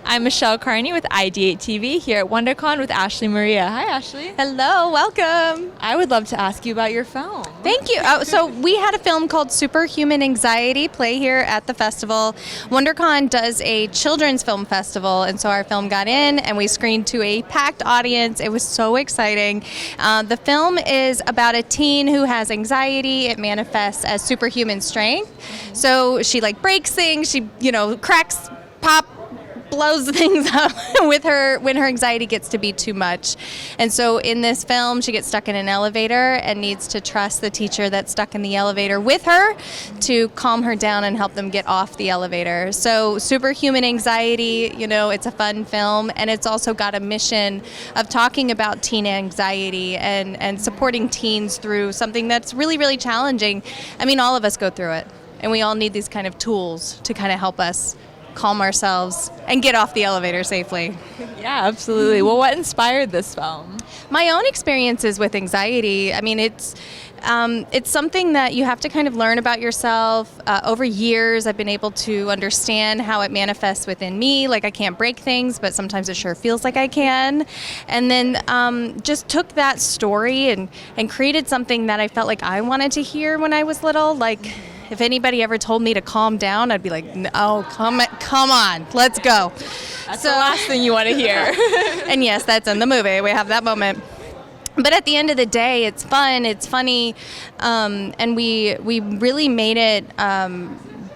I'm Michelle Carney with IdeateTV here at Wondercon with Ashley Maria. Hi, Ashley. Hello, welcome. I would love to ask you about your film. Thank you. So we had a film called Superhuman Anxiety play here at the festival. Wondercon does a children's film festival, and so our film got in and we screened to a packed audience. It was so exciting. The film is about a teen who has anxiety. It manifests as superhuman strength. So she breaks things, she cracks, blows things up with her when her anxiety gets to be too much. And so in this film, she gets stuck in an elevator and needs to trust the teacher that's stuck in the elevator with her to calm her down and help them get off the elevator. So Superhuman Anxiety, it's a fun film, and it's also got a mission of talking about teen anxiety and supporting teens through something that's really, really challenging. I mean, all of us go through it, and we all need these kind of tools to kind of help us calm ourselves and get off the elevator safely. Yeah, absolutely. Well, what inspired this film? My own experiences with anxiety. I mean, it's something that you have to kind of learn about yourself. Over years, I've been able to understand how it manifests within me. I can't break things, but sometimes it sure feels like I can. And then just took that story and created something that I felt like I wanted to hear when I was little. If anybody ever told me to calm down, I'd be like, "No, come on, let's go." That's the last thing you want to hear. And yes, that's in the movie. We have that moment. But at the end of the day, it's fun, it's funny, and we really made it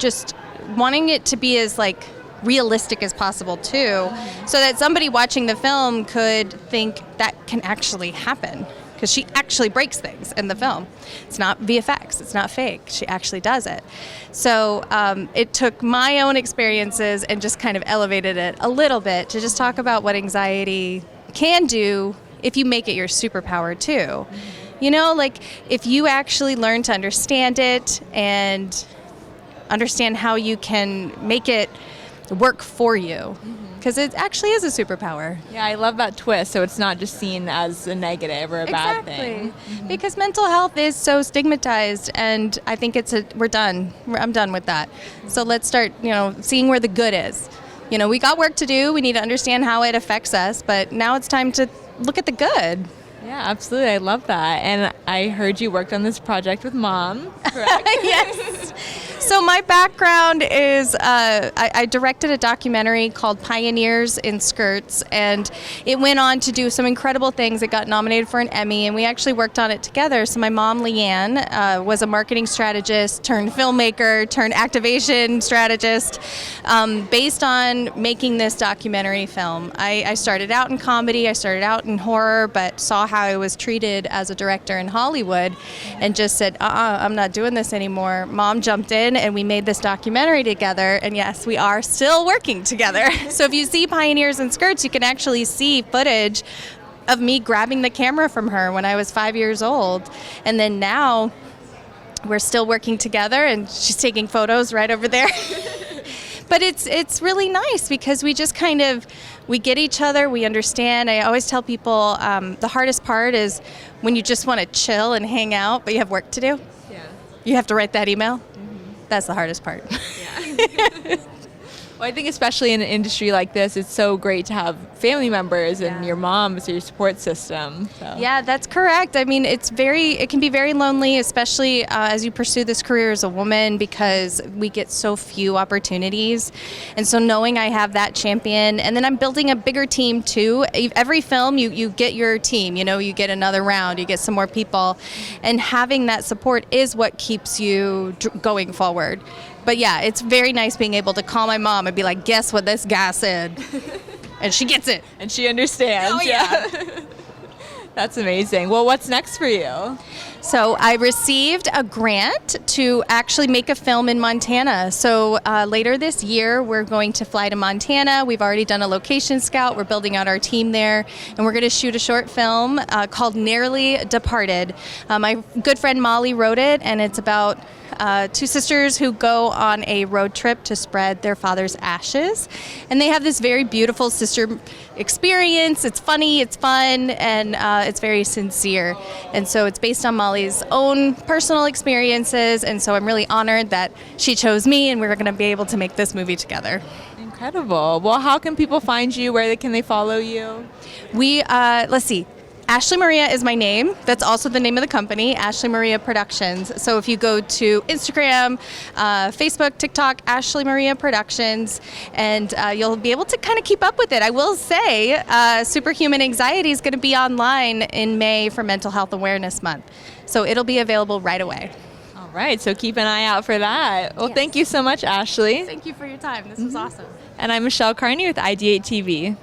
just wanting it to be as realistic as possible too, so that somebody watching the film could think that can actually happen. Because she actually breaks things in the film. It's not VFX, it's not fake. She actually does it. So it took my own experiences and just kind of elevated it a little bit to just talk about what anxiety can do if you make it your superpower too. If you actually learn to understand it and understand how you can make it work for you. Because it actually is a superpower. Yeah, I love that twist. So it's not just seen as a negative or a bad thing. Mm-hmm. Because mental health is so stigmatized, and I think we're done. I'm done with that. So let's start, seeing where the good is. We got work to do. We need to understand how it affects us, but now it's time to look at the good. Yeah, absolutely. I love that. And I heard you worked on this project with Mom, correct? Yes. So my background is I directed a documentary called Pioneers in Skirts, and it went on to do some incredible things. It got nominated for an Emmy, and we actually worked on it together. So my mom, Leanne, was a marketing strategist turned filmmaker turned activation strategist based on making this documentary film. I started out in comedy, I started out in horror, but saw how I was treated as a director in Hollywood and just said, I'm not doing this anymore. Mom jumped in and we made this documentary together, and yes, we are still working together. So if you see Pioneers in Skirts, you can actually see footage of me grabbing the camera from her when I was 5 years old. And then now we're still working together, and she's taking photos right over there. But it's really nice because we just we get each other, we understand. I always tell people the hardest part is when you just want to chill and hang out, but you have work to do. Yeah. You have to write that email. Mm-hmm. That's the hardest part. Yeah. Well, I think especially in an industry like this, it's so great to have family members and your mom as your support system. So. Yeah, that's correct. I mean, it can be very lonely, especially as you pursue this career as a woman, because we get so few opportunities. And so knowing I have that champion, and then I'm building a bigger team too. Every film, you get your team, you get another round, you get some more people. And having that support is what keeps you going forward. But yeah, it's very nice being able to call my mom and be like, guess what this guy said? And she gets it. And she understands. Oh, yeah. That's amazing. Well, what's next for you? So I received a grant to actually make a film in Montana. So later this year, we're going to fly to Montana. We've already done a location scout. We're building out our team there. And we're going to shoot a short film called Nearly Departed. My good friend Molly wrote it, and it's about two sisters who go on a road trip to spread their father's ashes. And they have this very beautiful sister experience. It's funny, it's fun, and it's very sincere. And so it's based on Molly's own personal experiences. And so I'm really honored that she chose me, and we're going to be able to make this movie together. Incredible. Well, how can people find you? Where can they follow you? We, let's see. Ashley Maria is my name. That's also the name of the company, Ashley Maria Productions. So if you go to Instagram, Facebook, TikTok, Ashley Maria Productions, and you'll be able to kind of keep up with it. I will say Superhuman Anxiety is going to be online in May for Mental Health Awareness Month. So it'll be available right away. All right, so keep an eye out for that. Well, Yes. Thank you so much, Ashley. Thank you for your time. This was awesome. And I'm Michelle Carney with IdeateTV.